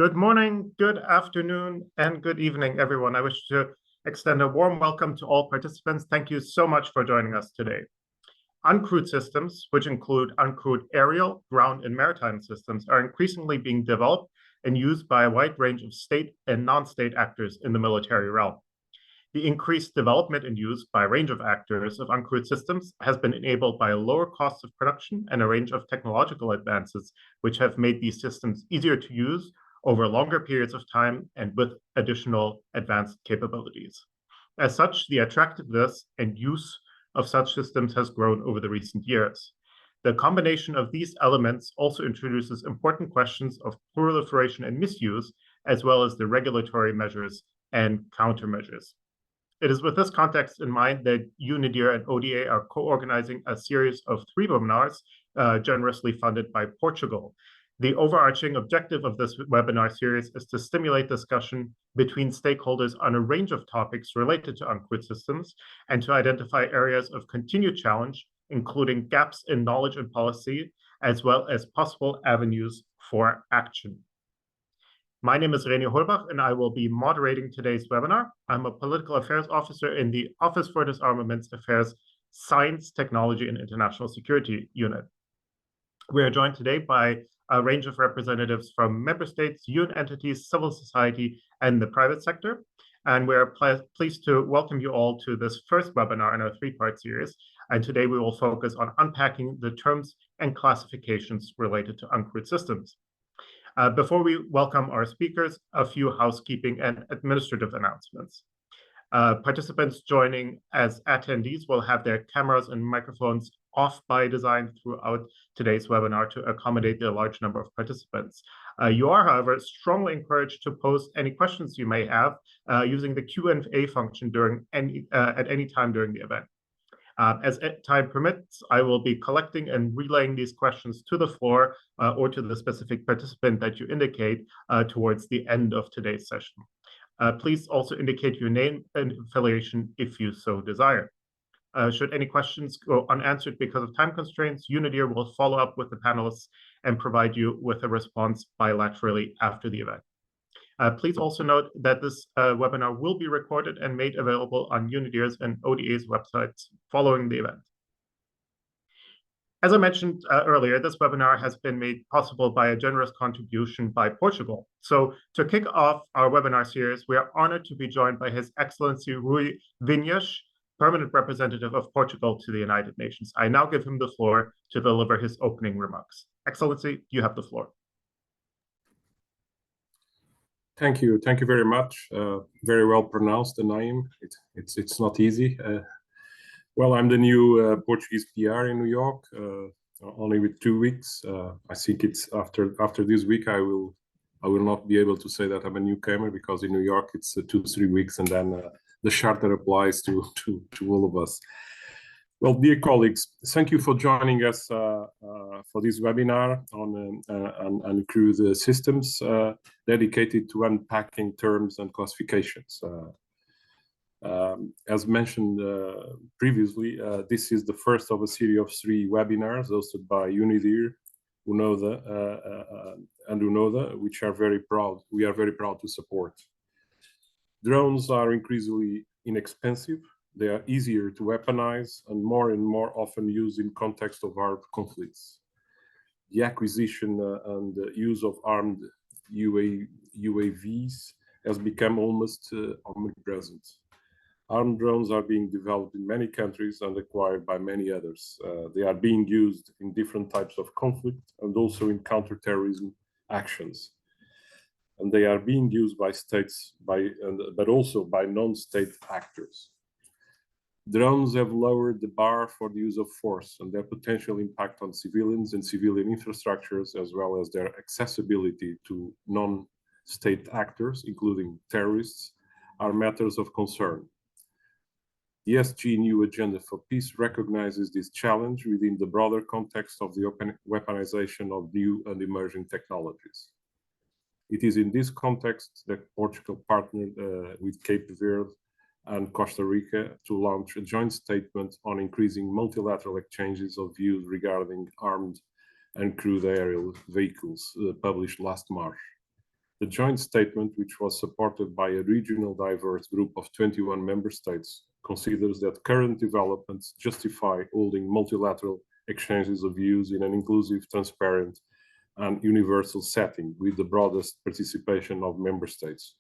Good morning, good afternoon, and good evening, everyone. I wish to extend a warm welcome to all participants. Thank you so much for joining us today. Uncrewed systems, which include uncrewed aerial, ground, and maritime systems, are increasingly being developed and used by a wide range of state and non-state actors in the military realm. The increased development and use by a range of actors of uncrewed systems has been enabled by a lower cost of production and a range of technological advances, which have made these systems easier to use over longer periods of time and with additional advanced capabilities. As such, the attractiveness and use of such systems has grown over the recent years. The combination of these elements also introduces important questions of proliferation and misuse, as well as the regulatory measures and countermeasures. It is with this context in mind that UNIDIR and ODA are co-organizing a series of 3 webinars generously funded by Portugal. The overarching objective of this webinar series is to stimulate discussion between stakeholders on a range of topics related to uncrewed systems and to identify areas of continued challenge, including gaps in knowledge and policy, as well as possible avenues for action. My name is René Holbach, and I will be moderating today's webinar. I'm a political affairs officer in the Office for Disarmament Affairs Science, Technology, and International Security Unit. We are joined today by a range of representatives from member states, UN entities, civil society, and the private sector. And we're pleased to welcome you all to this first webinar in our 3-part series. And today we will focus on unpacking the terms and classifications related to uncrewed systems. Before we welcome our speakers, a few housekeeping and administrative announcements. Participants joining as attendees will have their cameras and microphones off by design throughout today's webinar to accommodate the large number of participants. You are, however, strongly encouraged to post any questions you may have using the Q&A function at any time during the event. As time permits, I will be collecting and relaying these questions to the floor or to the specific participant that you indicate towards the end of today's session. Please also indicate your name and affiliation if you so desire. Should any questions go unanswered because of time constraints, UNIDIR will follow up with the panelists and provide you with a response bilaterally after the event. Please also note that this webinar will be recorded and made available on UNIDIR's and ODA's websites following the event. As I mentioned earlier, this webinar has been made possible by a generous contribution by Portugal. So to kick off our webinar series, we are honored to be joined by His Excellency Rui Vinhas, Permanent Representative of Portugal to the United Nations. I now give him the floor to deliver his opening remarks. Excellency, you have the floor. Thank you very much. Very well pronounced, the name. It's not easy. Well, I'm the new Portuguese PR in New York, only with 2 weeks. I think it's after this week I will not be able to say that I'm a newcomer, because in New York it's 2-3 weeks, and then the charter applies to all of us. Well, dear colleagues, thank you for joining us for this webinar on uncrewed systems dedicated to unpacking terms and classifications. As mentioned previously, this is the first of a series of 3 webinars hosted by UNIDIR, UNODA, and UNODA, which we are very proud to support. Drones are increasingly inexpensive. They are easier to weaponize and more often used in context of armed conflicts. The acquisition and use of armed UAVs has become almost omnipresent. Armed drones are being developed in many countries and acquired by many others. They are being used in different types of conflict and also in counterterrorism actions. And they are being used by states, but also by non-state actors. Drones have lowered the bar for the use of force, and their potential impact on civilians and civilian infrastructures, as well as their accessibility to non-state actors, including terrorists, are matters of concern. The SG New Agenda for Peace recognizes this challenge within the broader context of the weaponization of new and emerging technologies. It is in this context that Portugal partnered with Cape Verde and Costa Rica to launch a joint statement on increasing multilateral exchanges of views regarding armed and crewed aerial vehicles, published last March. The joint statement, which was supported by a regional diverse group of 21 member states, considers that current developments justify holding multilateral exchanges of views in an inclusive, transparent, and universal setting with the broadest participation of member states.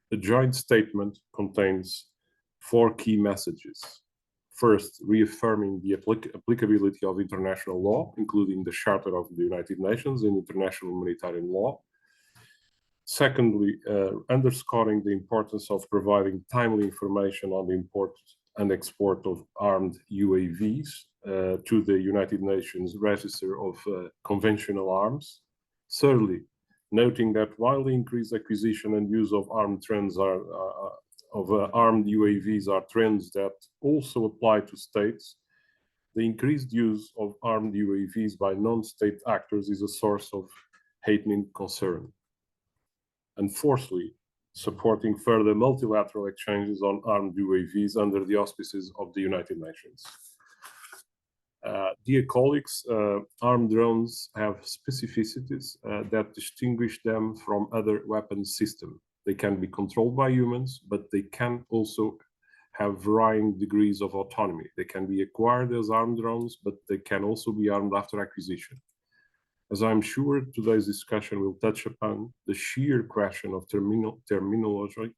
The joint statement contains 4 key messages. First, reaffirming the applicability of international law, including the Charter of the United Nations and international maritime law. Secondly, underscoring the importance of providing timely information on the import and export of armed UAVs to the United Nations Register of Conventional Arms. Thirdly, noting that while the increased acquisition and use of armed UAVs are trends that also apply to states, the increased use of armed UAVs by non-state actors is a source of heightening concern. And fourthly, supporting further multilateral exchanges on armed UAVs under the auspices of the United Nations. Dear colleagues, armed drones have specificities that distinguish them from other weapons systems. They can be controlled by humans, but they can also have varying degrees of autonomy. They can be acquired as armed drones, but they can also be armed after acquisition. As I'm sure today's discussion will touch upon, the sheer question of terminology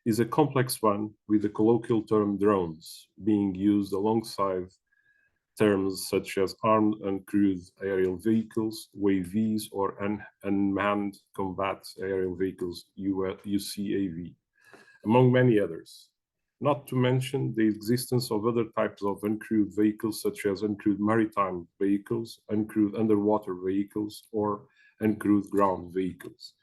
is a complex one, with the colloquial term drones being used alongside terms such as armed uncrewed aerial vehicles, UAVs, or unmanned combat aerial vehicles, UCAV, among many others. Not to mention the existence of other types of uncrewed vehicles, such as uncrewed maritime vehicles, uncrewed underwater vehicles, or uncrewed ground vehicles.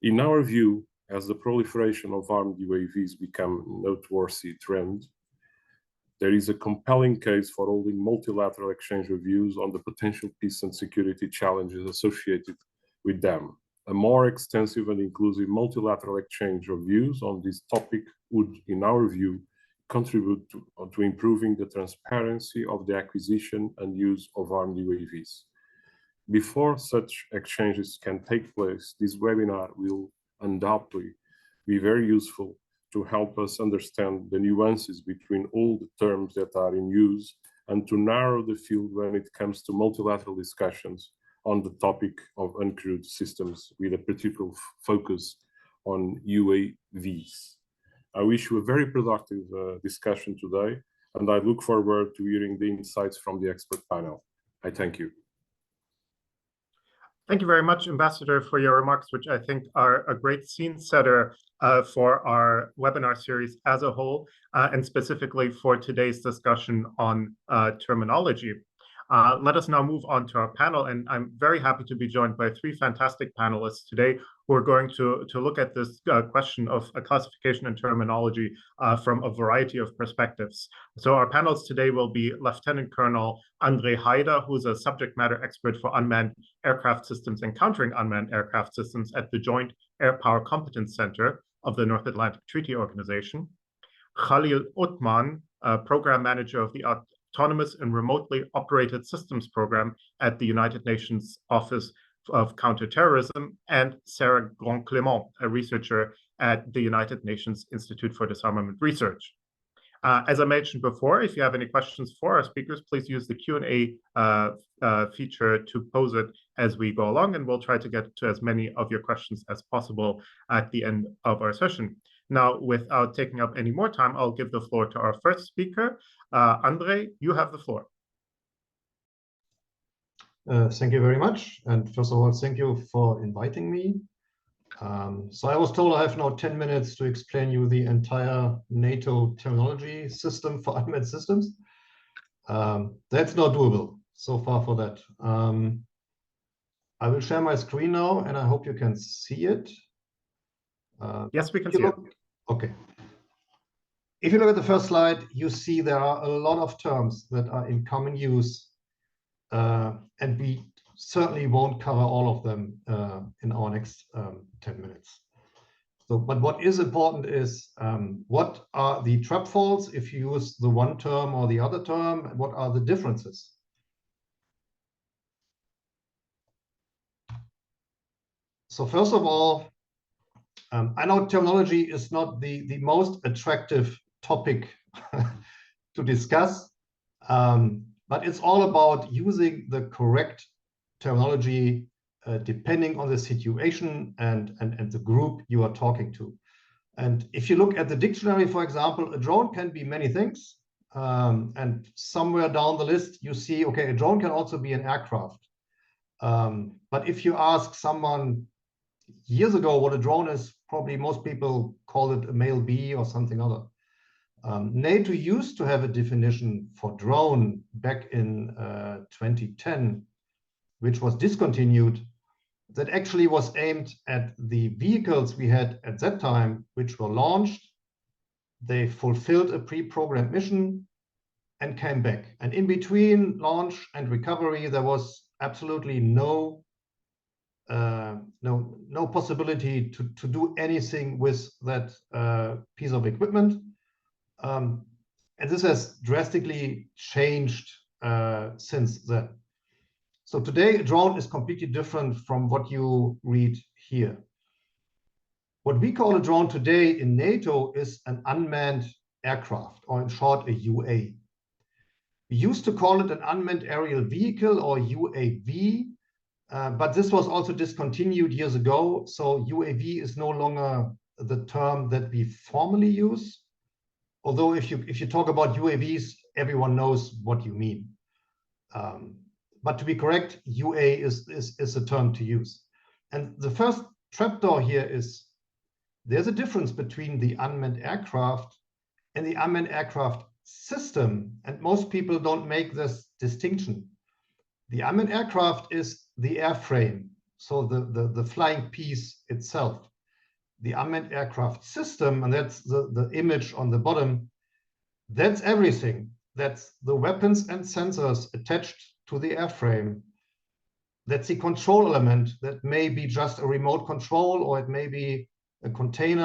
In our view, as the proliferation of armed UAVs become a noteworthy trend, there is a compelling case for holding multilateral exchange of views on the potential peace and security challenges associated with them. A more extensive and inclusive multilateral exchange of views on this topic would, in our view, contribute to improving the transparency of the acquisition and use of armed UAVs. Before such exchanges can take place, this webinar will undoubtedly be very useful to help us understand the nuances between all the terms that are in use and to narrow the field when it comes to multilateral discussions on the topic of uncrewed systems, with a particular focus on UAVs. I wish you a very productive discussion today, and I look forward to hearing the insights from the expert panel. I thank you. Thank you very much, Ambassador, for your remarks, which I think are a great scene setter for our webinar series as a whole, and specifically for today's discussion on terminology. Let us now move on to our panel, and I'm very happy to be joined by 3 fantastic panelists today who are going to look at this question of classification and terminology from a variety of perspectives. So our panels today will be Lieutenant Colonel André Haider, who's a subject matter expert for unmanned aircraft systems and countering unmanned aircraft systems at the Joint Air Power Competence Center of the North Atlantic Treaty Organization. Khalil Utman, Program Manager of the Autonomous and Remotely Operated Systems Program at the United Nations Office of Counterterrorism, and Sarah Grand-Clément, a researcher at the United Nations Institute for Disarmament Research. As I mentioned before, if you have any questions for our speakers, please use the Q&A feature to pose it as we go along, and we'll try to get to as many of your questions as possible at the end of our session. Now, without taking up any more time, I'll give the floor to our first speaker. André, you have the floor. Thank you very much. And first of all, thank you for inviting me. So I was told I have now 10 minutes to explain you the entire NATO terminology system for unmanned systems. That's not doable so far for that. I will share my screen now, and I hope you can see it. Yes, we can see it. Okay. If you look at the first slide, you see there are a lot of terms that are in common use, and we certainly won't cover all of them in our next 10 minutes. So, but what is important is what are the trap faults if you use the one term or the other term? What are the differences? So first of all, I know terminology is not the most attractive topic to discuss, but it's all about using the correct terminology depending on the situation and the group you are talking to. And if you look at the dictionary, for example, a drone can be many things. And somewhere down the list, you see, okay, a drone can also be an aircraft. But if you ask someone years ago what a drone is, probably most people call it a male bee or something other. NATO used to have a definition for drone back in 2010, which was discontinued, that actually was aimed at the vehicles we had at that time, which were launched. They fulfilled a pre-programmed mission and came back. And in between launch and recovery, there was absolutely no possibility to do anything with that piece of equipment. And this has drastically changed since then. So today, a drone is completely different from what you read here. What we call a drone today in NATO is an unmanned aircraft, or in short, a UA. We used to call it an unmanned aerial vehicle, or UAV, but this was also discontinued years ago. So UAV is no longer the term that we formally use. Although if you talk about UAVs, everyone knows what you mean. But to be correct, UA is a term to use. And the first trapdoor here is there's a difference between the unmanned aircraft and the unmanned aircraft system. And most people don't make this distinction. The unmanned aircraft is the airframe, so the flying piece itself. The unmanned aircraft system, and that's the image on the bottom, that's everything. That's the weapons and sensors attached to the airframe. That's the control element that may be just a remote control, or it may be a container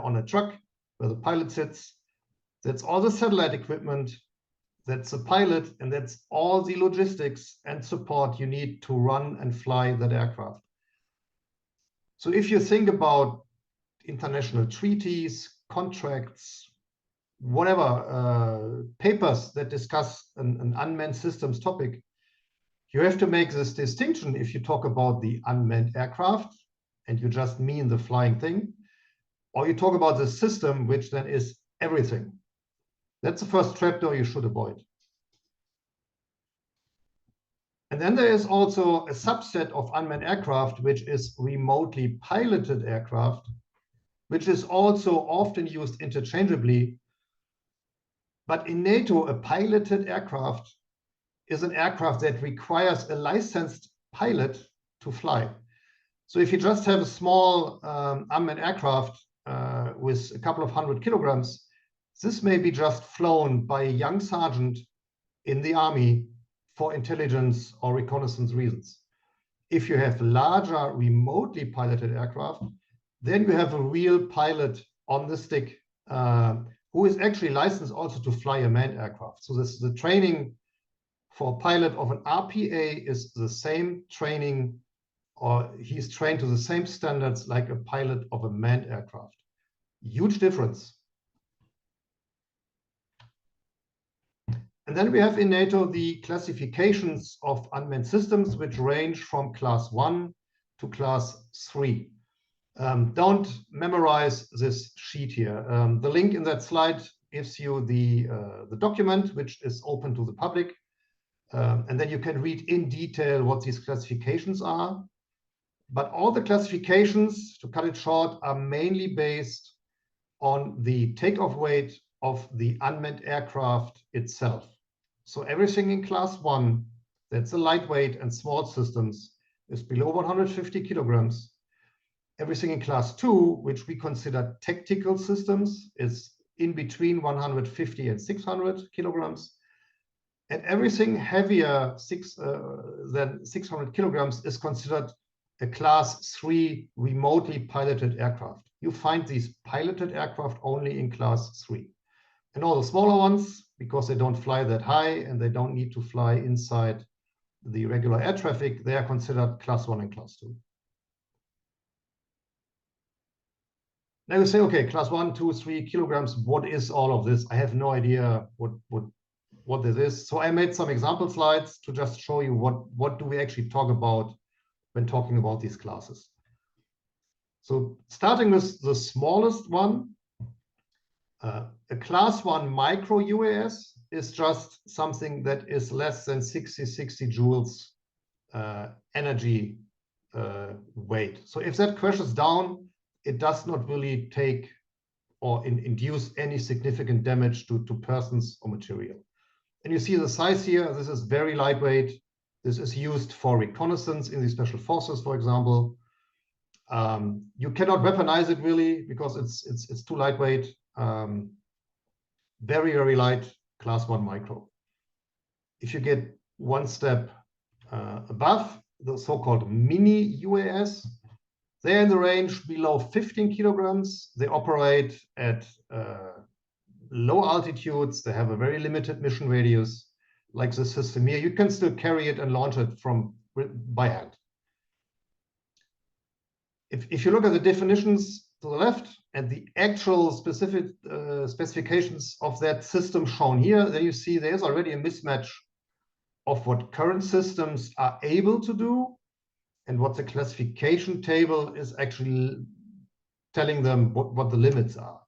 on a truck where the pilot sits. That's all the satellite equipment. That's the pilot, and that's all the logistics and support you need to run and fly that aircraft. So if you think about international treaties, contracts, whatever, papers that discuss an unmanned systems topic, you have to make this distinction if you talk about the unmanned aircraft and you just mean the flying thing, or you talk about the system, which then is everything. That's the first trapdoor you should avoid. And then there is also a subset of unmanned aircraft, which is remotely piloted aircraft, which is also often used interchangeably. But in NATO, a piloted aircraft is an aircraft that requires a licensed pilot to fly. So if you just have a small unmanned aircraft with a couple of 100 kilograms, this may be just flown by a young sergeant in the army for intelligence or reconnaissance reasons. If you have larger remotely piloted aircraft, then you have a real pilot on the stick who is actually licensed also to fly a manned aircraft. So this, the training for a pilot of an RPA is the same training, or he's trained to the same standards like a pilot of a manned aircraft. Huge difference. And then we have in NATO the classifications of unmanned systems, which range from class 1 to class 3. Don't memorize this sheet here. The link in that slide gives you the document, which is open to the public. And then you can read in detail what these classifications are. But all the classifications, to cut it short, are mainly based on the takeoff weight of the unmanned aircraft itself. So everything in class 1, that's the lightweight and small systems, is below 150 kilograms. Everything in class 2, which we consider tactical systems, is in between 150 and 600 kilograms. And everything heavier than 600 kilograms is considered a class 3 remotely piloted aircraft. You find these piloted aircraft only in class 3. And all the smaller ones, because they don't fly that high and they don't need to fly inside the regular air traffic, they are considered class 1 and class 2. I would say, okay, class 1, 2, 3 kilograms. What is all of this? I have no idea what this is. So I made some example slides to just show you what do we actually talk about when talking about these classes. So starting with the smallest one, a class 1 micro UAS is just something that is less than 60 joules energy weight. So if that crashes down, it does not really take or induce any significant damage to persons or material. And you see the size here. This is very lightweight. This is used for reconnaissance in the special forces, for example. You cannot weaponize it really because it's too lightweight. Very, very light, class 1 micro. If you get one step above, the so-called mini UAS, they're in the range below 15 kilograms. They operate at low altitudes. They have a very limited mission radius, like the system here. You can still carry it and launch it by hand. If you look at the definitions to the left and the actual specific specifications of that system shown here, then you see there's already a mismatch of what current systems are able to do and what the classification table is actually telling them what the limits are.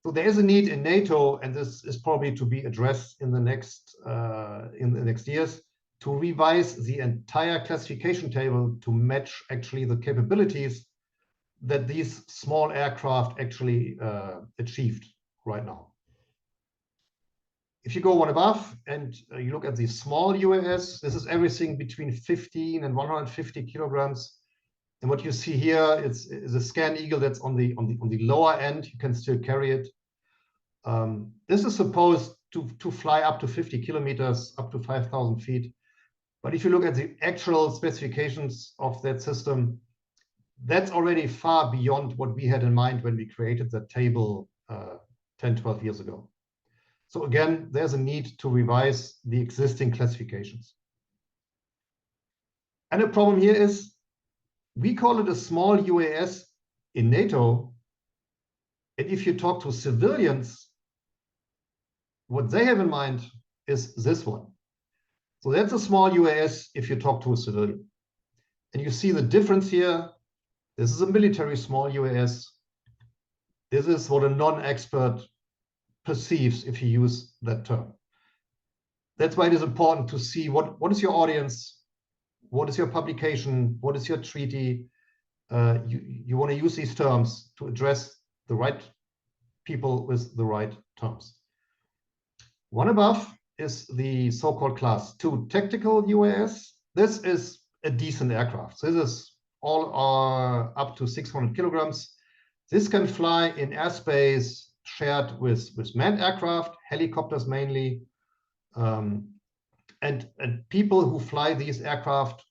So there is a need in NATO, and this is probably to be addressed in the next years, to revise the entire classification table to match actually the capabilities that these small aircraft actually achieved right now. If you go one above and you look at the small UAS, this is everything between 15 and 150 kilograms. And what you see here is a Scan Eagle that's on the lower end. You can still carry it. This is supposed to fly up to 50 kilometers, up to 5,000 feet. But if you look at the actual specifications of that system, that's already far beyond what we had in mind when we created the table 10, 12 years ago. So again, there's a need to revise the existing classifications. And the problem here is we call it a small UAS in NATO. And if you talk to civilians, what they have in mind is this one. So that's a small UAS if you talk to a civilian. And you see the difference here. This is a military small UAS. This is what a non-expert perceives if you use that term. That's why it is important to see what is your audience, what is your publication, what is your treaty. You want to use these terms to address the right people with the right terms. One above is the so-called class 2 tactical UAS. This is a decent aircraft. This is all are up to 600 kilograms. This can fly in airspace shared with manned aircraft, helicopters mainly, and people who fly these aircraft,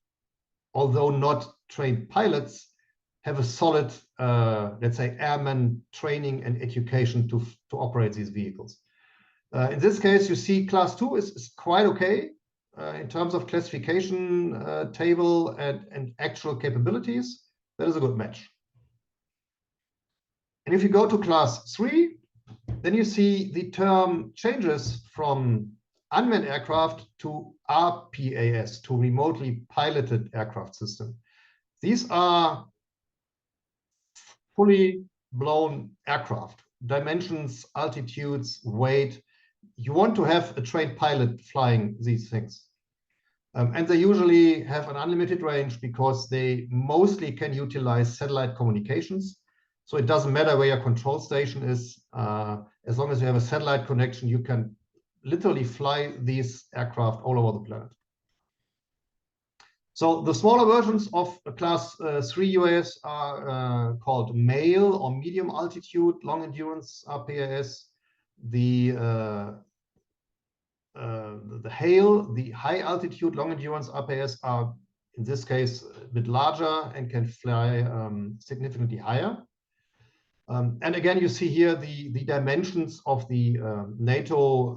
although not trained pilots, have a solid, let's say, airman training and education to operate these vehicles. In this case, you see class 2 is quite okay in terms of classification table and actual capabilities. That is a good match. And if you go to class 3, then you see the term changes from unmanned aircraft to RPAS, to remotely piloted aircraft system. These are fully blown aircraft, dimensions, altitudes, weight. You want to have a trained pilot flying these things. And they usually have an unlimited range because they mostly can utilize satellite communications. So it doesn't matter where your control station is. As long as you have a satellite connection, you can literally fly these aircraft all over the planet. So the smaller versions of class 3 UAS are called MALE or medium altitude long endurance RPAS. The HALE, the high altitude long endurance RPAS, are in this case a bit larger and can fly significantly higher. And again, you see here the dimensions of the NATO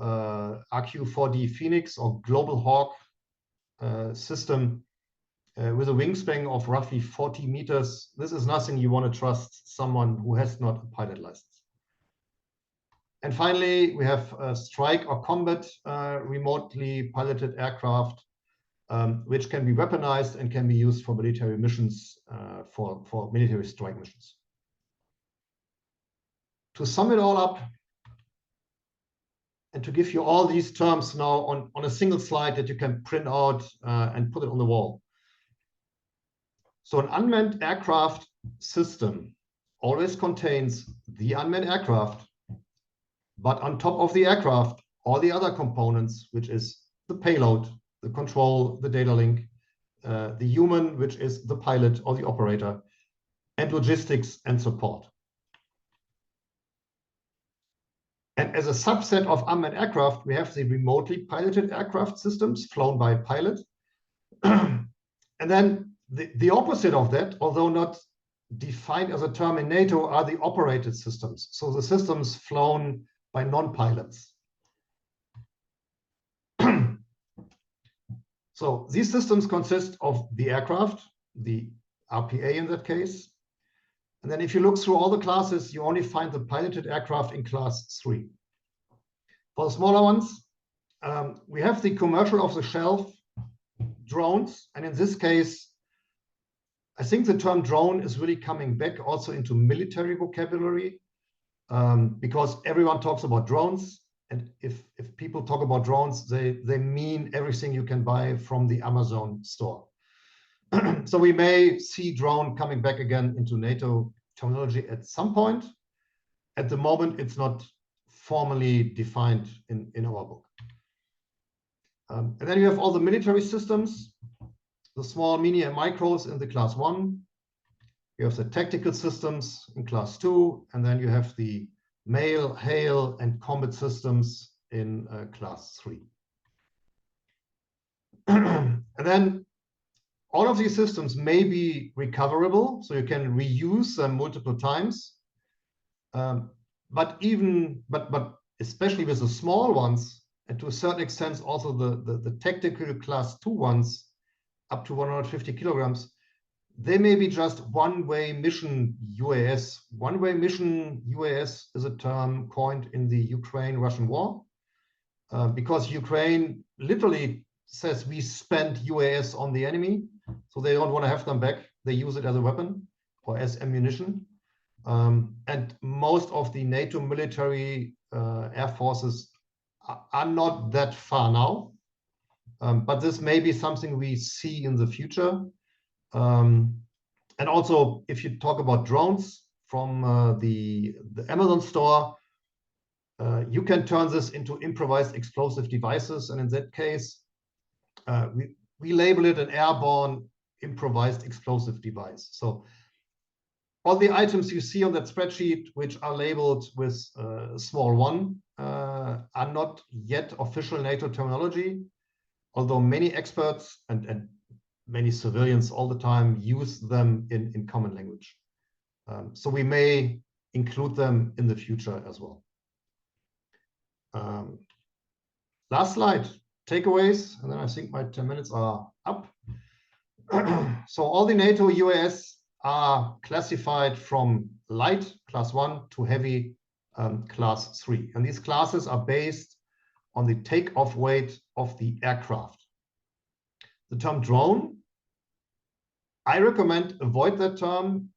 RQ-4D Phoenix or Global Hawk system. with a wingspan of roughly 40 meters. This is nothing you want to trust someone who has not a pilot license. And finally, we have strike or combat remotely piloted aircraft, which can be weaponized and can be used for military missions, for military strike missions. To sum it all up, and to give you all these terms now on a single slide that you can print out and put it on the wall. So an unmanned aircraft system always contains the unmanned aircraft, but on top of the aircraft, all the other components, which is the payload, the control, the data link, the human, which is the pilot or the operator, and logistics and support. And as a subset of unmanned aircraft, we have the remotely piloted aircraft systems flown by a pilot. And then the opposite of that, although not defined as a term in NATO, are the operated systems. So the systems flown by non-pilots. So these systems consist of the aircraft, the RPA in that case. And then if you look through all the classes, you only find the piloted aircraft in class 3. For the smaller ones, we have the commercial off-the-shelf drones. And in this case, I think the term drone is really coming back also into military vocabulary, because everyone talks about drones. And if people talk about drones, they mean everything you can buy from the Amazon store. So we may see drone coming back again into NATO terminology at some point. At the moment, it's not formally defined in our book. And then you have all the military systems, the small, mini, and micros in the class 1. You have the tactical systems in class 2, and then you have the mail, hail, and combat systems in class 3. And then all of these systems may be recoverable, so you can reuse them multiple times. But especially with the small ones, and to a certain extent also the tactical class 2 ones, up to 150 kilograms, they may be just one-way mission UAS. One-way mission UAS is a term coined in the Ukraine-Russian war, because Ukraine literally says we spent UAS on the enemy, so they don't want to have them back. They use it as a weapon or as ammunition. And most of the NATO military air forces are not that far now. But this may be something we see in the future. And also, if you talk about drones from the Amazon store, you can turn this into improvised explosive devices. And in that case, we label it an airborne improvised explosive device. So all the items you see on that spreadsheet, which are labeled with small 1, are not yet official NATO terminology, although many experts and many civilians all the time use them in common language. So we may include them in the future as well. Last slide, takeaways, and then I think my 10 minutes are up. So all the NATO UAS are classified from light, class 1, to heavy, class 3. And these classes are based on the takeoff weight of the aircraft. The term drone, I recommend avoid that term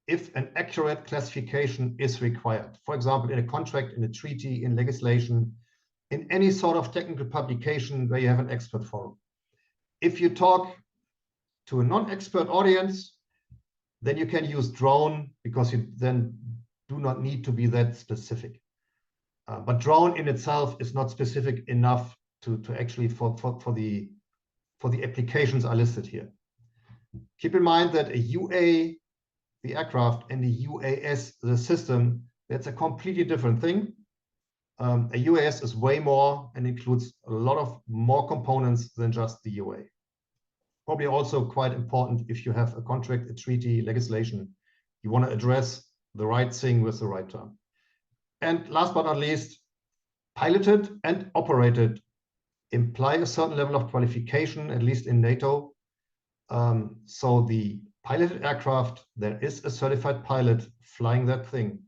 if an accurate classification is required. For example, in a contract, in a treaty, in legislation, in any sort of technical publication where you have an expert forum. If you talk to a non-expert audience, then you can use drone because you then do not need to be that specific. But drone in itself is not specific enough to actually for the applications are listed here. Keep in mind that a UA, the aircraft, and the UAS, the system, that's a completely different thing. A UAS is way more and includes a lot of more components than just the UA. Probably also quite important if you have a contract, a treaty, legislation, you want to address the right thing with the right term. And last but not least, piloted and operated imply a certain level of qualification, at least in NATO. So the piloted aircraft, there is a certified pilot flying that thing.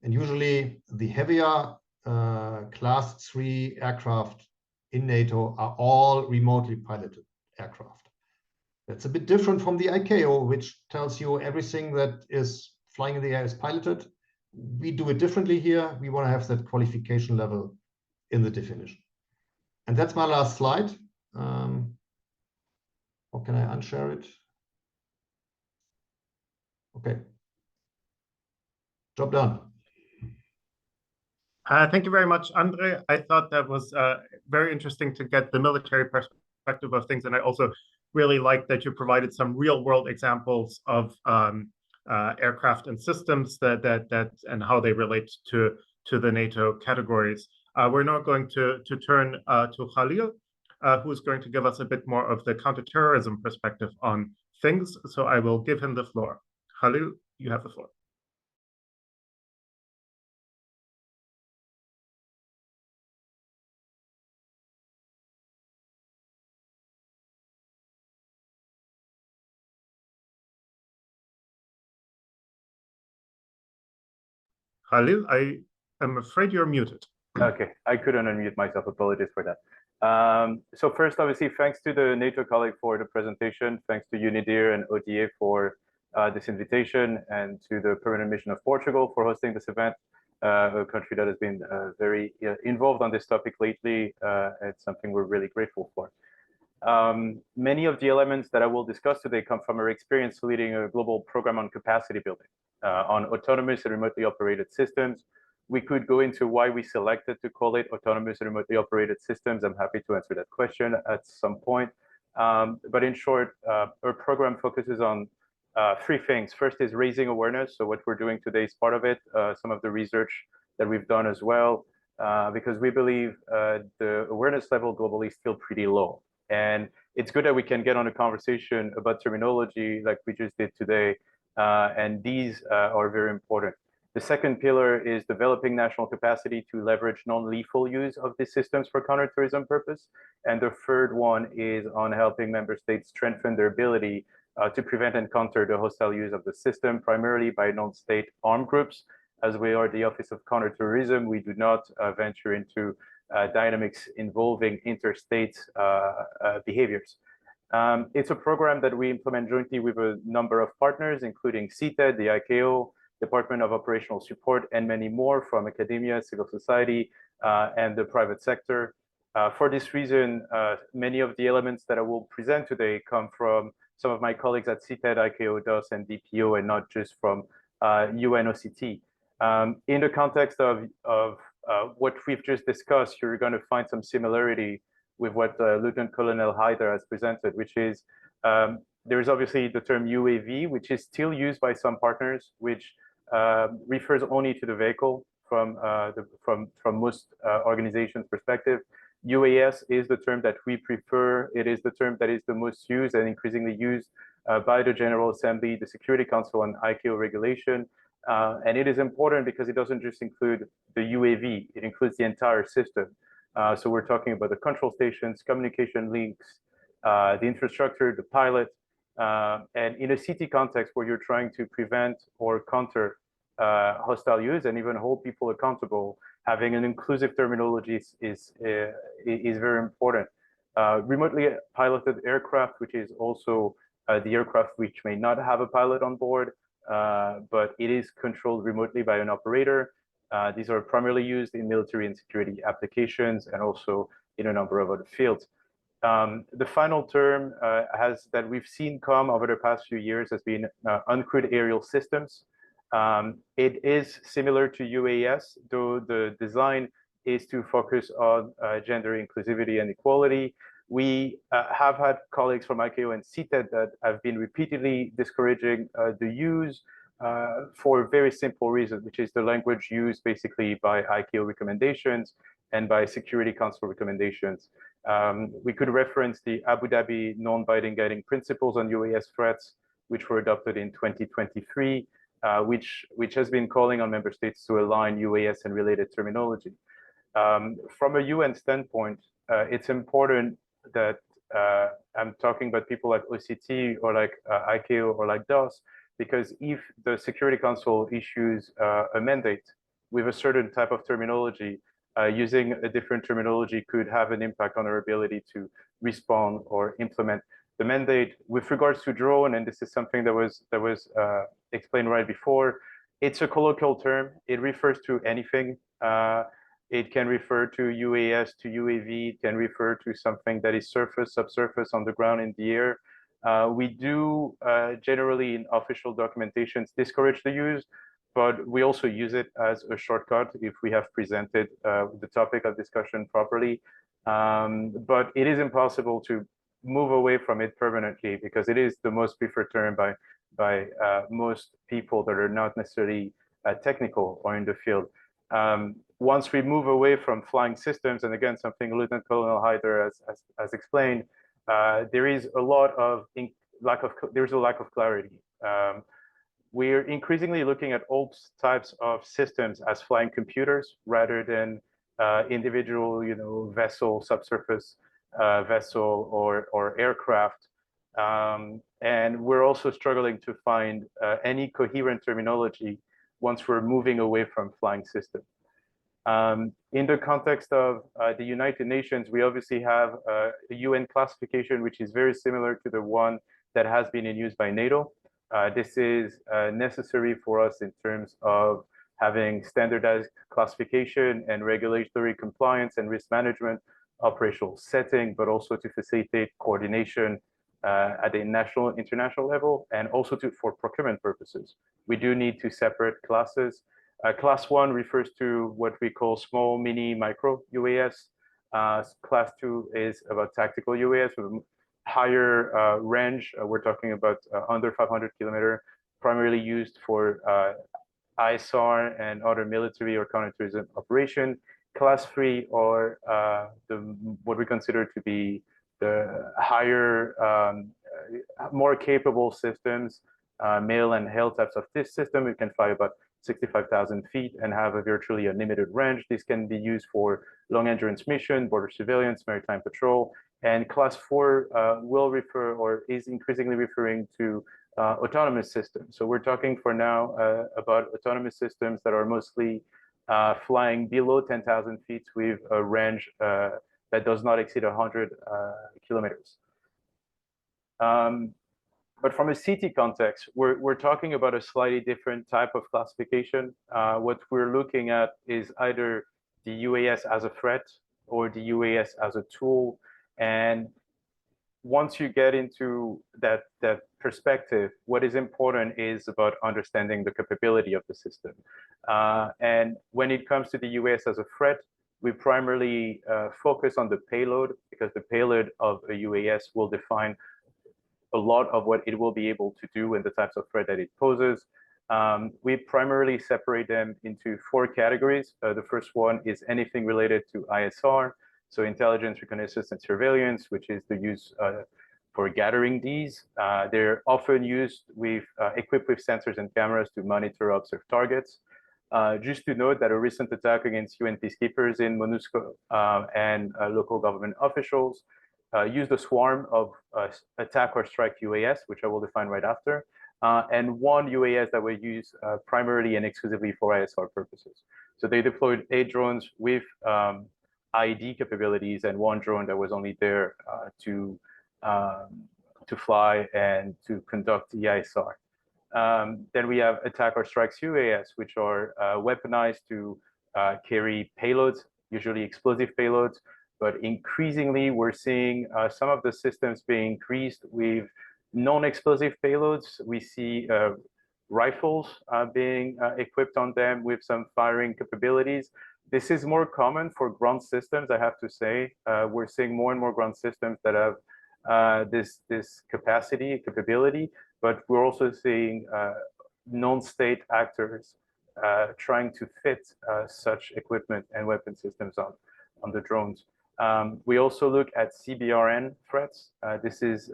And usually the heavier class 3 aircraft in NATO are all remotely piloted aircraft. That's a bit different from the ICAO, which tells you everything that is flying in the air is piloted. We do it differently here. We want to have that qualification level in the definition. And that's my last slide. Or can I unshare it? Okay. Job done. Thank you very much, Andre. I thought that was very interesting to get the military perspective of things, and I also really like that you provided some real-world examples of aircraft and systems that and how they relate to the NATO categories. We're now going to turn to Khalil, who's going to give us a bit more of the counterterrorism perspective on things. So I will give him the floor. Khalil, you have the floor. Khalil, I am afraid you're muted. Okay, I couldn't unmute myself. Apologies for that. So first, obviously, thanks to the NATO colleague for the presentation. Thanks to UNIDIR and ODA for this invitation, and to the Permanent Mission of Portugal for hosting this event, a country that has been very involved on this topic lately. It's something we're really grateful for. Many of the elements that I will discuss today come from our experience leading a global program on capacity building, on autonomous and remotely operated systems. We could go into why we selected to call it autonomous and remotely operated systems. I'm happy to answer that question at some point. But in short, our program focuses on three things. First is raising awareness. So what we're doing today is part of it, some of the research that we've done as well, because we believe the awareness level globally is still pretty low. And it's good that we can get on a conversation about terminology like we just did today. And these are very important. The second pillar is developing national capacity to leverage non-lethal use of these systems for counterterrorism purpose. And the third one is on helping member states strengthen their ability to prevent and counter the hostile use of the system, primarily by non-state armed groups. As we are the Office of Counterterrorism, we do not venture into dynamics involving interstate behaviors. It's a program that we implement jointly with a number of partners, including CTED, the ICAO, Department of Operational Support, and many more from academia, civil society, and the private sector. For this reason, many of the elements that I will present today come from some of my colleagues at CTED, ICAO, DOS, and DPO, and not just from UNOCT. In the context of what we've just discussed, you're going to find some similarity with what Lieutenant Colonel Haider has presented, which is there is obviously the term UAV, which is still used by some partners, which refers only to the vehicle from most organizations' perspective. UAS is the term that we prefer. It is the term that is the most used and increasingly used by the General Assembly, the Security Council, and ICAO regulation. And it is important because it doesn't just include the UAV, it includes the entire system. So we're talking about the control stations, communication links, the infrastructure, the pilot, and in a city context where you're trying to prevent or counter hostile use and even hold people accountable, having an inclusive terminology is very important. Remotely piloted aircraft, which is also the aircraft which may not have a pilot on board, but it is controlled remotely by an operator. These are primarily used in military and security applications and also in a number of other fields. The final term that we've seen come over the past few years has been uncrewed aerial systems. It is similar to UAS, though the design is to focus on gender inclusivity and equality. We have had colleagues from ICAO and CTED that have been repeatedly discouraging the use for a very simple reason, which is the language used basically by ICAO recommendations and by Security Council recommendations. We could reference the Abu Dhabi non-binding guiding principles on UAS threats, which were adopted in 2023, which has been calling on member states to align UAS and related terminology. From a UN standpoint, it's important that I'm talking about people like OCT or like ICAO or like DOS, because if the Security Council issues a mandate with a certain type of terminology, using a different terminology could have an impact on our ability to respond or implement the mandate. With regards to drone, and this is something that was explained right before, it's a colloquial term. It refers to anything. It can refer to UAS, to UAV. It can refer to something that is surface, subsurface, on the ground, in the air. We do generally in official documentations discourage the use, but we also use it as a shortcut if we have presented the topic of discussion properly. But it is impossible to move away from it permanently, because it is the most preferred term by most people that are not necessarily technical or in the field. Once we move away from flying systems, and again, something Lieutenant Colonel Hyder has explained, there is a lot of lack of clarity. We're increasingly looking at all types of systems as flying computers rather than individual, vessel, subsurface vessel or aircraft. And we're also struggling to find any coherent terminology once we're moving away from flying systems. In the context of the United Nations, we obviously have a UN classification, which is very similar to the one that has been in use by NATO. This is necessary for us in terms of having standardized classification and regulatory compliance and risk management, operational setting, but also to facilitate coordination at a national and international level, and also for procurement purposes. We do need to separate classes. Class 1 refers to what we call small, mini, micro UAS. Class 2 is about tactical UAS with higher range. We're talking about under 500 kilometers, primarily used for ISR and other military or counterterrorism operation. Class 3 are what we consider to be the higher, more capable systems, male and HAIL types of this system. It can fly about 65,000 feet and have a virtually unlimited range. This can be used for long endurance mission, border surveillance, maritime patrol. And class 4 will refer, or is increasingly referring to, autonomous systems. So we're talking for now about autonomous systems that are mostly flying below 10,000 feet with a range that does not exceed 100 kilometers. But from a CT context, we're talking about a slightly different type of classification. What we're looking at is either the UAS as a threat or the UAS as a tool. And once you get into that perspective, what is important is about understanding the capability of the system. And when it comes to the UAS as a threat, we primarily focus on the payload, because the payload of a UAS will define a lot of what it will be able to do and the types of threat that it poses. We primarily separate them into 4 categories. The first one is anything related to ISR, so intelligence, reconnaissance, and surveillance, which is the use for gathering these. They're often used equipped with sensors and cameras to monitor, observe targets. Just to note that a recent attack against UN peacekeepers in MONUSCO and local government officials used a swarm of attack or strike UAS, which I will define right after, and one UAS that were used primarily and exclusively for ISR purposes. So they deployed 8 drones with IED capabilities and 1 drone that was only there to fly and to conduct the ISR. Then we have attack or strikes UAS, which are weaponized to carry payloads, usually explosive payloads. But increasingly, we're seeing some of the systems being increased with non-explosive payloads. We see rifles being equipped on them with some firing capabilities. This is more common for ground systems, I have to say. We're seeing more and more ground systems that have this capability, but we're also seeing non-state actors trying to fit such equipment and weapon systems on the drones. We also look at CBRN threats. This is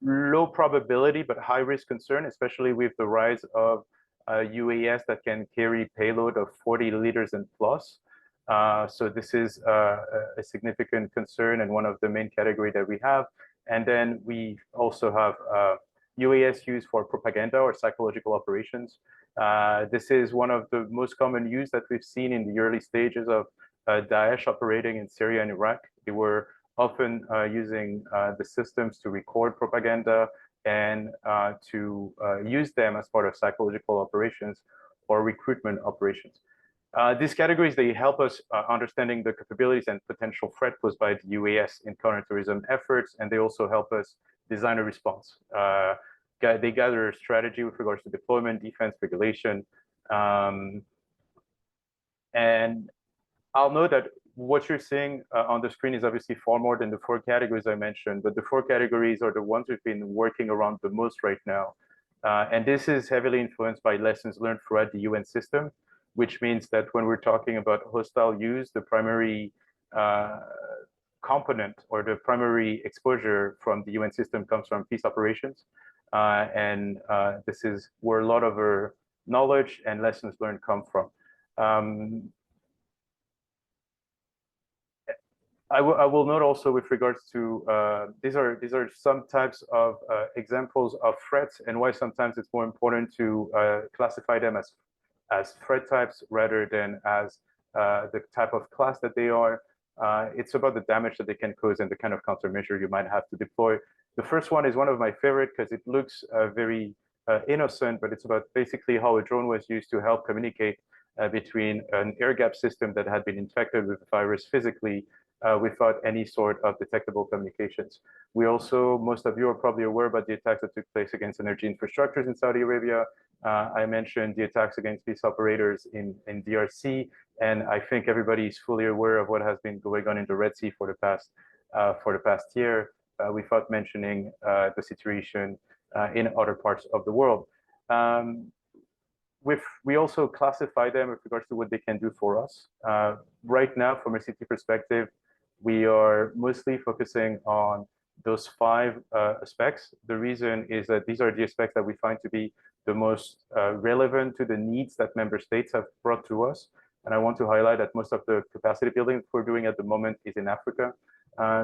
low probability but high risk concern, especially with the rise of UAS that can carry payload of 40 liters and plus. So this is a significant concern and one of the main category that we have. And then we also have UAS used for propaganda or psychological operations. This is one of the most common use that we've seen in the early stages of Daesh operating in Syria and Iraq. They were often using the systems to record propaganda and to use them as part of psychological operations or recruitment operations. These categories, they help us understanding the capabilities and potential threat posed by the UAS in counterterrorism efforts, and they also help us design a response. They gather a strategy with regards to deployment, defense, regulation. And I'll note that what you're seeing on the screen is obviously far more than the 4 categories I mentioned, but the 4 categories are the ones we've been working around the most right now. And this is heavily influenced by lessons learned throughout the UN system, which means that when we're talking about hostile use, the primary component or the primary exposure from the UN system comes from peace operations. And this is where a lot of our knowledge and lessons learned come from. I will note also with regards to these are some types of examples of threats and why sometimes it's more important to classify them as threat types rather than as the type of class that they are. It's about the damage that they can cause and the kind of countermeasure you might have to deploy. The first one is one of my favorite because it looks very innocent, but it's about basically how a drone was used to help communicate between an air gap system that had been infected with the virus physically without any sort of detectable communications. We also, most of you are probably aware about the attacks that took place against energy infrastructures in Saudi Arabia. I mentioned the attacks against peace operators in DRC, and I think everybody is fully aware of what has been going on in the Red Sea for the past year, without mentioning the situation in other parts of the world. We also classify them with regards to what they can do for us. Right now, from a CT perspective, we are mostly focusing on those 5 aspects. The reason is that these are the aspects that we find to be the most relevant to the needs that member states have brought to us. And I want to highlight that most of the capacity building we're doing at the moment is in Africa.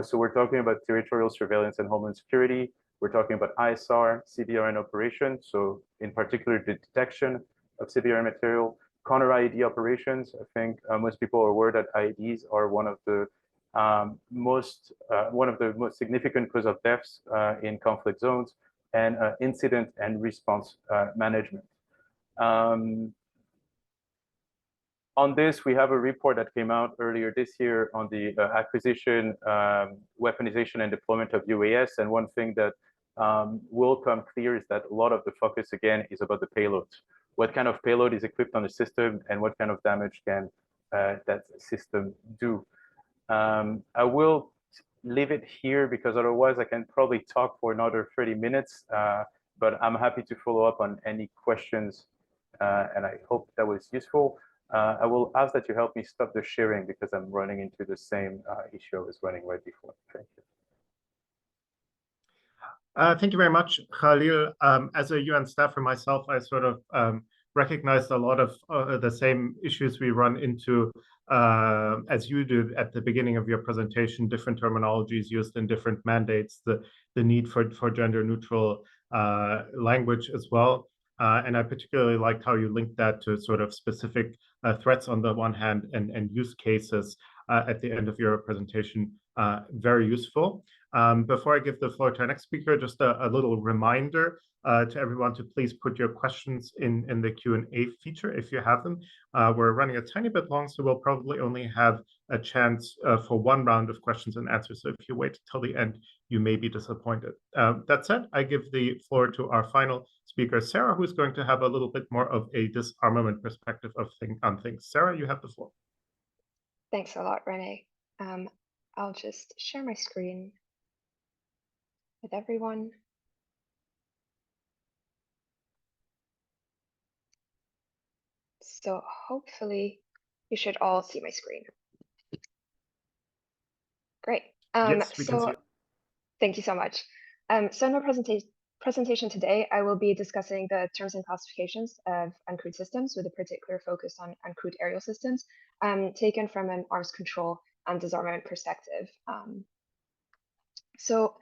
So we're talking about territorial surveillance and homeland security. We're talking about ISR, CBRN operations. So in particular, the detection of CBRN material, counter IED operations. I think most people are aware that IEDs are one of the most significant cause of deaths in conflict zones, and incident and response management. On this, we have a report that came out earlier this year on the acquisition, weaponization, and deployment of UAS. And one thing that will come clear is that a lot of the focus, again, is about the payloads. What kind of payload is equipped on the system, and what kind of damage can that system do? I will leave it here because otherwise I can probably talk for another 30 minutes, but I'm happy to follow up on any questions, and I hope that was useful. I will ask that you help me stop the sharing because I'm running into the same issue I was running right before. Thank you. Thank you very much, Khalil. As a UN staffer myself, I sort of recognized a lot of the same issues we run into as you did at the beginning of your presentation, different terminologies used in different mandates, the need for gender neutral language as well. And I particularly liked how you linked that to sort of specific threats on the one hand and use cases at the end of your presentation. Very useful. Before I give the floor to our next speaker, just a little reminder to everyone to please put your questions in the Q&A feature if you have them. We're running a tiny bit long, so we'll probably only have a chance for 1 round of questions and answers. So if you wait till the end, you may be disappointed. That said, I give the floor to our final speaker, Sarah, who's going to have a little bit more of a disarmament perspective on things. Sarah, you have the floor. Thanks a lot, Rene. I'll just share my screen with everyone. So hopefully you should all see my screen. Great. Yes, we can see it. Thank you so much. So in my presentation, presentation today, I will be discussing the terms and classifications of uncrewed systems with a particular focus on uncrewed aerial systems, taken from an arms control and disarmament perspective. So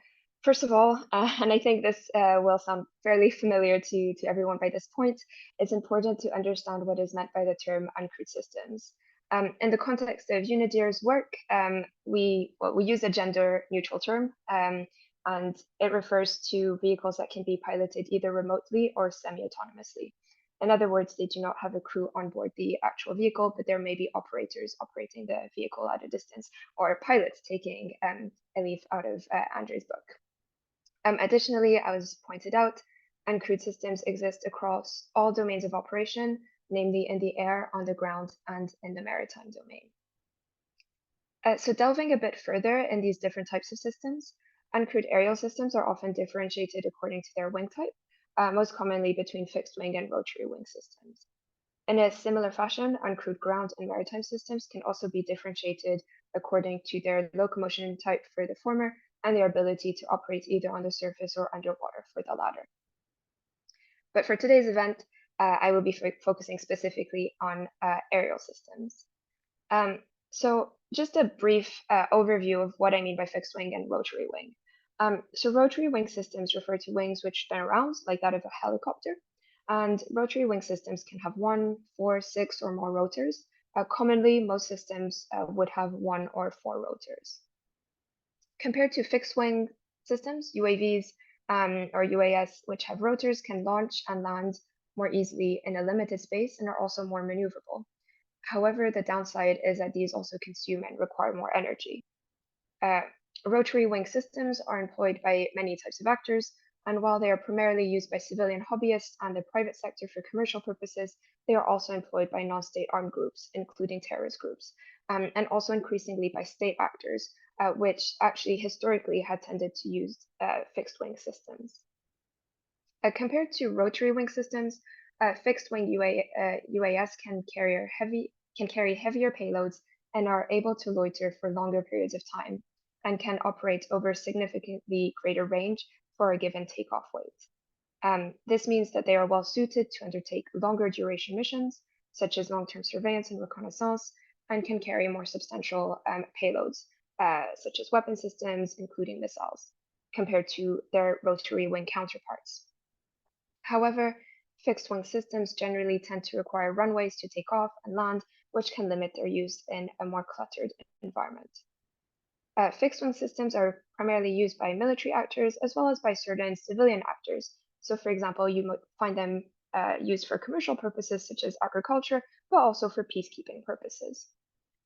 first of all, and I think this will sound fairly familiar to everyone by this point, it's important to understand what is meant by the term uncrewed systems. In the context of UNIDIR's work, we use a gender-neutral term, and it refers to vehicles that can be piloted either remotely or semi-autonomously. In other words, they do not have a crew on board the actual vehicle, but there may be operators operating the vehicle at a distance, or pilots taking a leaf out of Andre's book. Additionally, as pointed out, uncrewed systems exist across all domains of operation, namely in the air, on the ground, and in the maritime domain. So delving a bit further in these different types of systems, uncrewed aerial systems are often differentiated according to their wing type, most commonly between fixed wing and rotary wing systems. In a similar fashion, uncrewed ground and maritime systems can also be differentiated according to their locomotion type for the former and their ability to operate either on the surface or underwater for the latter. But for today's event, I will be focusing specifically on aerial systems. So just a brief overview of what I mean by fixed wing and rotary wing. So rotary wing systems refer to wings which spin around like that of a helicopter. And rotary wing systems can have 1, 4, 6, or more rotors. Commonly, most systems would have 1 or 4 rotors. Compared to fixed wing systems, UAVs or UAS, which have rotors, can launch and land more easily in a limited space and are also more maneuverable. However, the downside is that these also consume and require more energy. Rotary wing systems are employed by many types of actors, and while they are primarily used by civilian hobbyists and the private sector for commercial purposes, they are also employed by non-state armed groups, including terrorist groups, and also increasingly by state actors, which actually historically had tended to use fixed wing systems. Compared to rotary wing systems, fixed wing UAS can carry heavier payloads and are able to loiter for longer periods of time and can operate over significantly greater range for a given takeoff weight. This means that they are well suited to undertake longer duration missions, such as long-term surveillance and reconnaissance, and can carry more substantial payloads, such as weapon systems, including missiles, compared to their rotary wing counterparts. However, fixed wing systems generally tend to require runways to take off and land, which can limit their use in a more cluttered environment. Fixed wing systems are primarily used by military actors as well as by certain civilian actors. So for example, you might find them used for commercial purposes such as agriculture, but also for peacekeeping purposes.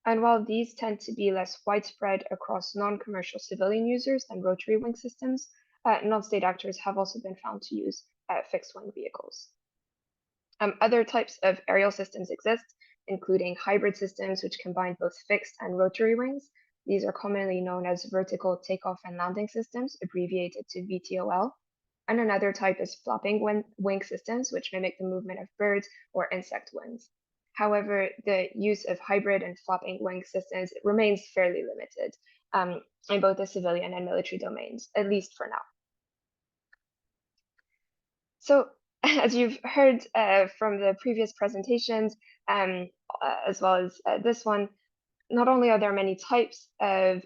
And while these tend to be less widespread across non-commercial civilian users than rotary wing systems, non-state actors have also been found to use fixed wing vehicles. Other types of aerial systems exist, including hybrid systems which combine both fixed and rotary wings. These are commonly known as vertical takeoff and landing systems, abbreviated to VTOL. And another type is flapping wing systems, which mimic the movement of birds or insect wings. However, the use of hybrid and flapping wing systems remains fairly limited in both the civilian and military domains, at least for now. So, as you've heard from the previous presentations, as well as this one, not only are there many types of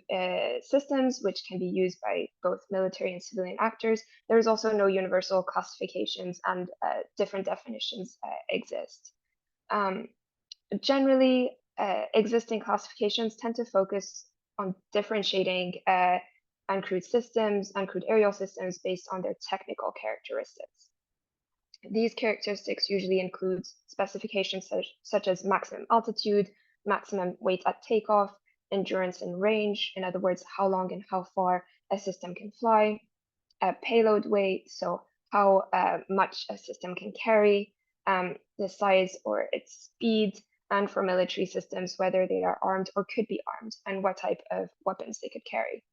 systems which can be used by both military and civilian actors, there's also no universal classifications, and different definitions exist. Generally, existing classifications tend to focus on differentiating uncrewed systems, uncrewed aerial systems, based on their technical characteristics. These characteristics usually include specifications such as maximum altitude, maximum weight at takeoff, endurance and range, in other words, how long and how far a system can fly, payload weight, so how much a system can carry, the size or its speed, and for military systems, whether they are armed or could be armed, and what type of weapons they could carry.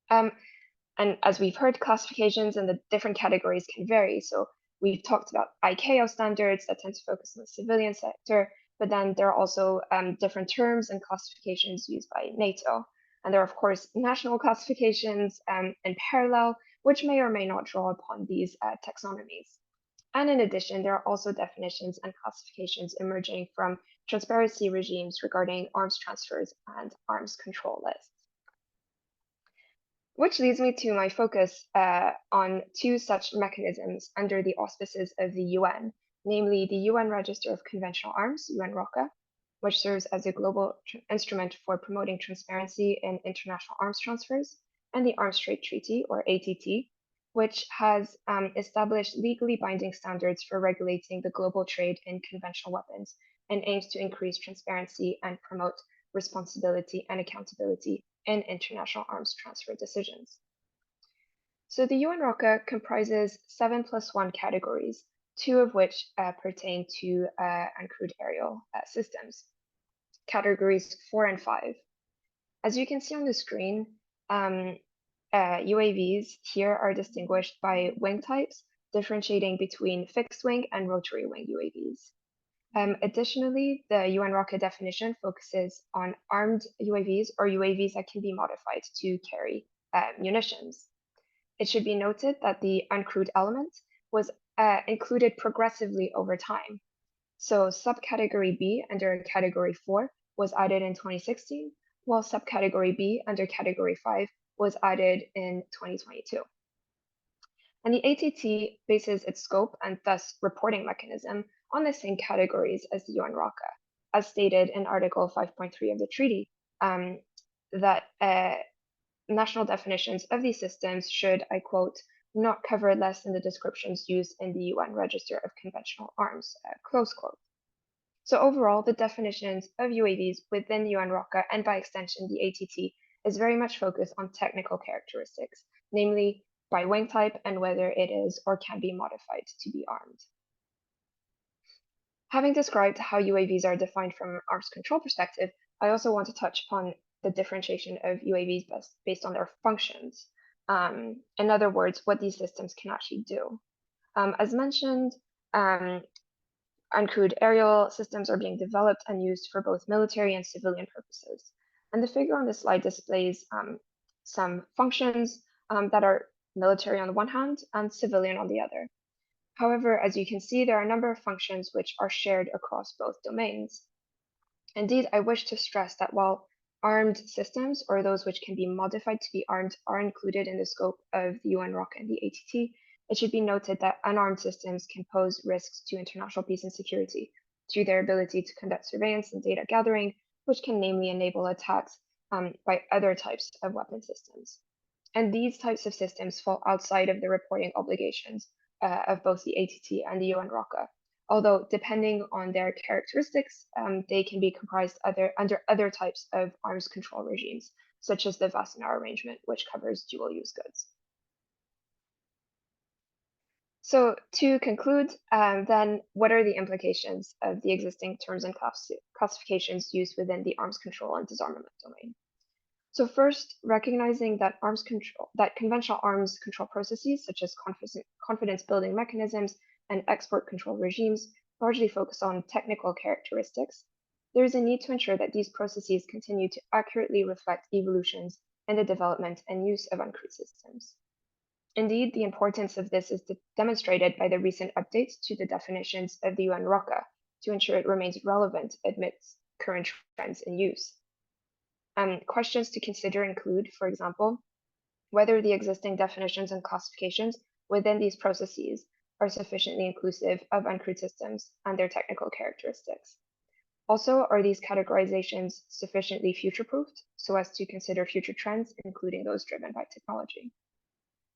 And as we've heard, classifications in the different categories can vary. So we've talked about ICAO standards that tend to focus on the civilian sector, but then there are also different terms and classifications used by NATO. And there are, of course, national classifications in parallel, which may or may not draw upon these taxonomies. And in addition, there are also definitions and classifications emerging from transparency regimes regarding arms transfers and arms control lists. Which leads me to my focus on two such mechanisms under the auspices of the UN, namely the UN Register of Conventional Arms, UNROCA, which serves as a global instrument for promoting transparency in international arms transfers, and the Arms Trade Treaty, or ATT, which has established legally binding standards for regulating the global trade in conventional weapons and aims to increase transparency and promote responsibility and accountability in international arms transfer decisions. So the UNROCA comprises 7+1 categories, 2 of which pertain to uncrewed aerial systems, categories 4 and 5. As you can see on the screen, UAVs here are distinguished by wing types, differentiating between fixed wing and rotary wing UAVs. Additionally, the UNROCA definition focuses on armed UAVs or UAVs that can be modified to carry munitions. It should be noted that the uncrewed element was included progressively over time. So subcategory B under category 4 was added in 2016, while subcategory B under category 5 was added in 2022. And the ATT bases its scope and thus reporting mechanism on the same categories as the UNROCA, as stated in Article 5.3 of the treaty, that national definitions of these systems should, I quote, not cover less than the descriptions used in the UN Register of Conventional Arms, close quote. So overall, the definitions of UAVs within the UNROCA and by extension the ATT is very much focused on technical characteristics, namely by wing type and whether it is or can be modified to be armed. Having described how UAVs are defined from an arms control perspective, I also want to touch upon the differentiation of UAVs based on their functions. In other words, what these systems can actually do. As mentioned, uncrewed aerial systems are being developed and used for both military and civilian purposes. And the figure on this slide displays some functions that are military on the one hand and civilian on the other. However, as you can see, there are a number of functions which are shared across both domains. Indeed, I wish to stress that while armed systems, or those which can be modified to be armed, are included in the scope of the UNROCA and the ATT, it should be noted that unarmed systems can pose risks to international peace and security through their ability to conduct surveillance and data gathering, which can namely enable attacks by other types of weapon systems. And these types of systems fall outside of the reporting obligations of both the ATT and the UNROCA, although depending on their characteristics, they can be comprised under other types of arms control regimes, such as the Wassenaar Arrangement, which covers dual-use goods. So to conclude, then, what are the implications of the existing terms and classifications used within the arms control and disarmament domain? So first, recognizing that conventional arms control processes, such as confidence building mechanisms and export control regimes, largely focus on technical characteristics, there is a need to ensure that these processes continue to accurately reflect evolutions in the development and use of uncrewed systems. Indeed, the importance of this is demonstrated by the recent updates to the definitions of the UNROCA to ensure it remains relevant amidst current trends in use. Questions to consider include, for example, whether the existing definitions and classifications within these processes are sufficiently inclusive of uncrewed systems and their technical characteristics. Also, are these categorizations sufficiently future-proofed so as to consider future trends, including those driven by technology?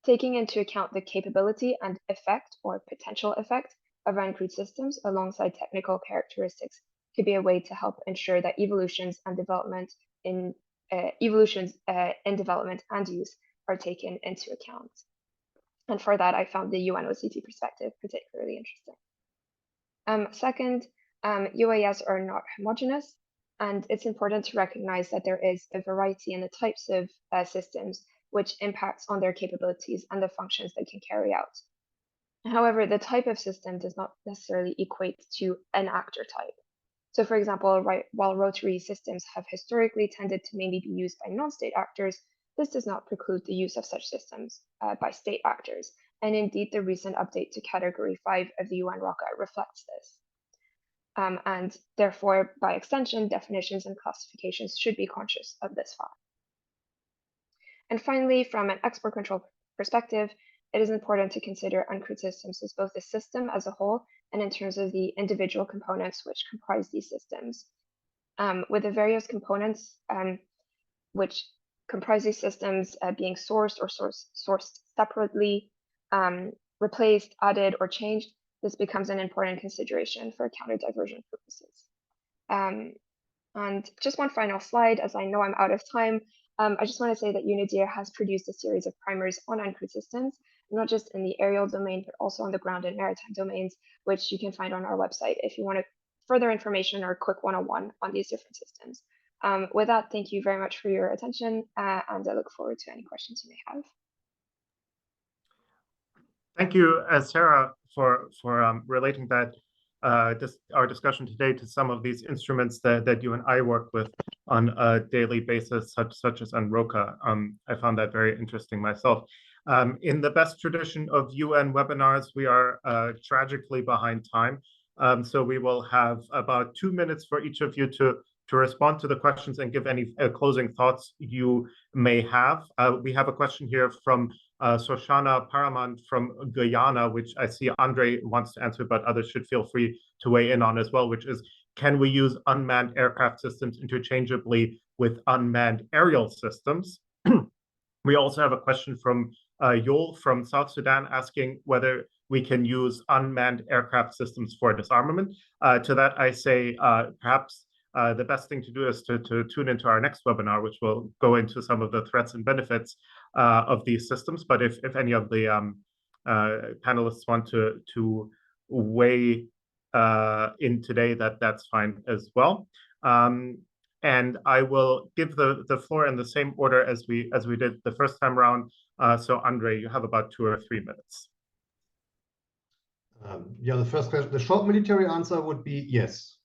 Taking into account the capability and effect or potential effect of uncrewed systems alongside technical characteristics could be a way to help ensure that evolutions in development and use are taken into account. And for that, I found the UNOCT perspective particularly interesting. Second, UAS are not homogeneous, and it's important to recognize that there is a variety in the types of systems which impacts on their capabilities and the functions they can carry out. However, the type of system does not necessarily equate to an actor type. So for example, while rotary systems have historically tended to mainly be used by non-state actors, this does not preclude the use of such systems by state actors. And indeed, the recent update to Category 5 of the UN ROCA reflects this. And therefore, by extension, definitions and classifications should be conscious of this fact. And finally, from an export control perspective, it is important to consider uncrewed systems as both a system as a whole and in terms of the individual components which comprise these systems. With the various components which comprise these systems being sourced or sourced separately, replaced, added, or changed, this becomes an important consideration for counter-diversion purposes. And just one final slide, as I know I'm out of time. I just want to say that UNIDIR has produced a series of primers on uncrewed systems, not just in the aerial domain, but also on the ground and maritime domains, which you can find on our website if you want further information or a quick one-on-one on these different systems. With that, thank you very much for your attention, and I look forward to any questions you may have. Thank you, Sarah, for relating that our discussion today to some of these instruments that you and I work with on a daily basis, such as on ROCA. I found that very interesting myself. In the best tradition of UN webinars, we are tragically behind time. So we will have about 2 minutes for each of you to respond to the questions and give any closing thoughts you may have. We have a question here from Soshana Paraman from Guyana, which I see Andre wants to answer, but others should feel free to weigh in on as well, which is, can we use unmanned aircraft systems interchangeably with unmanned aerial systems? We also have a question from Yol from South Sudan asking whether we can use unmanned aircraft systems for disarmament. To that, I say perhaps the best thing to do is to tune into our next webinar, which will go into some of the threats and benefits of these systems. But if any of the panelists want to weigh in today, that's fine as well. And I will give the floor in the same order as we did the first time around. So Andre, you have about 2 or 3 minutes. Yeah, the first question, the short military answer would be yes.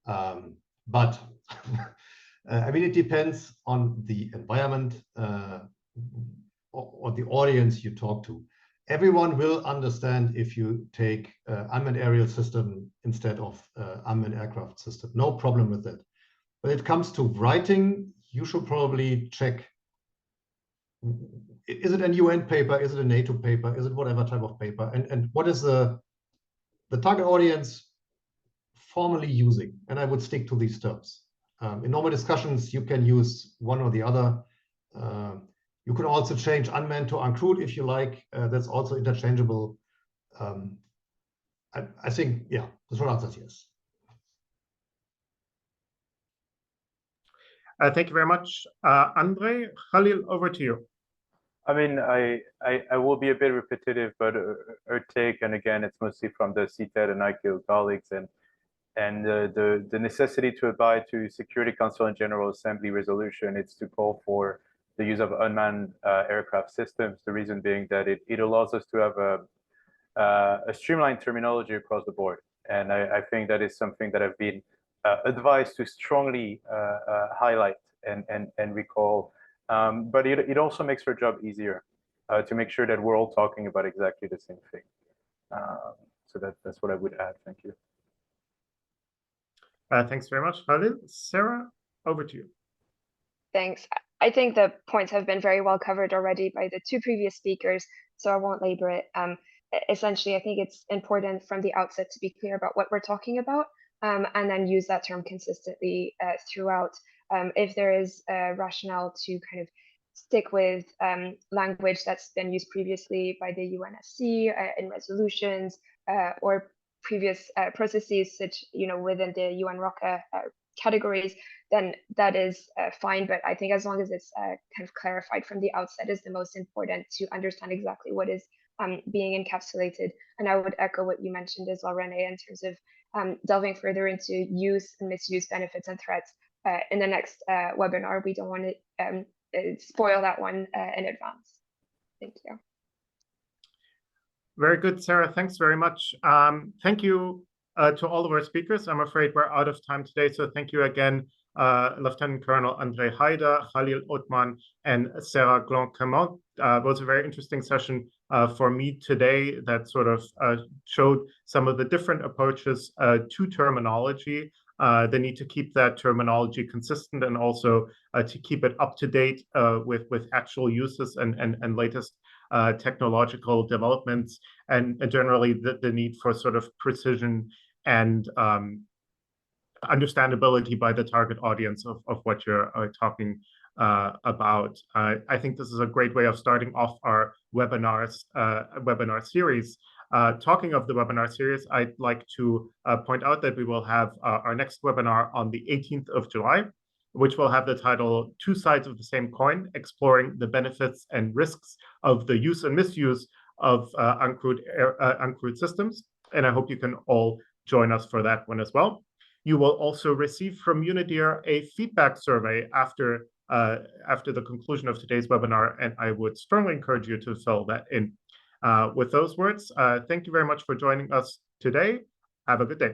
But I mean, it depends on the environment or the audience you talk to. Everyone will understand if you take unmanned aerial system instead of unmanned aircraft system. No problem with that. When it comes to writing, you should probably check, is it a UN paper? Is it a NATO paper? Is it whatever type of paper? And what is the target audience formally using? And I would stick to these terms. In normal discussions, you can use one or the other. You can also change unmanned to uncrewed if you like. That's also interchangeable. I think, yeah, the short answer is yes. Thank you very much. Andre, Khalil, over to you. I mean, I will be a bit repetitive, but our take, and again, it's mostly from the CTED and ICAO colleagues, and the necessity to abide to Security Council and General Assembly resolution, it's to call for the use of unmanned aircraft systems. The reason being that it allows us to have a streamlined terminology across the board. And I think that is something that I've been advised to strongly highlight and recall. But it also makes our job easier to make sure that we're all talking about exactly the same thing. So that's what I would add. Thank you. Thanks very much, Khalil. Sarah, over to you. Thanks. I think the points have been very well covered already by the 2 previous speakers, so I won't labor it. Essentially, I think it's important from the outset to be clear about what we're talking about, and then use that term consistently throughout. If there is a rationale to kind of stick with language that's been used previously by the UNSC in resolutions or previous processes, such within the UN ROCA categories, then that is fine. But I think as long as it's kind of clarified from the outset is the most important to understand exactly what is being encapsulated. And I would echo what you mentioned as well, Renee, in terms of delving further into use and misuse benefits and threats in the next webinar. We don't want to spoil that one in advance. Thank you. Very good, Sarah. Thanks very much. Thank you to all of our speakers. I'm afraid we're out of time today, so thank you again Lieutenant Colonel André Haider, Khalil Othman, and Sarah Glan-Cremont. Was a very interesting session for me today that sort of showed some of the different approaches to terminology, the need to keep that terminology consistent and also to keep it up to date with actual uses and latest technological developments, and generally the need for sort of precision and understandability by the target audience of what you're talking about. I think this is a great way of starting off our webinar series. Talking of the webinar series, I'd like to point out that we will have our next webinar on the 18th of July, which will have the title Two Sides of the Same Coin, Exploring the Benefits and Risks of the Use and Misuse of uncrewed systems. And I hope you can all join us for that one as well. You will also receive from Unidir a feedback survey after the conclusion of today's webinar, and I would strongly encourage you to fill that in. With those words, thank you very much for joining us today. Have a good day.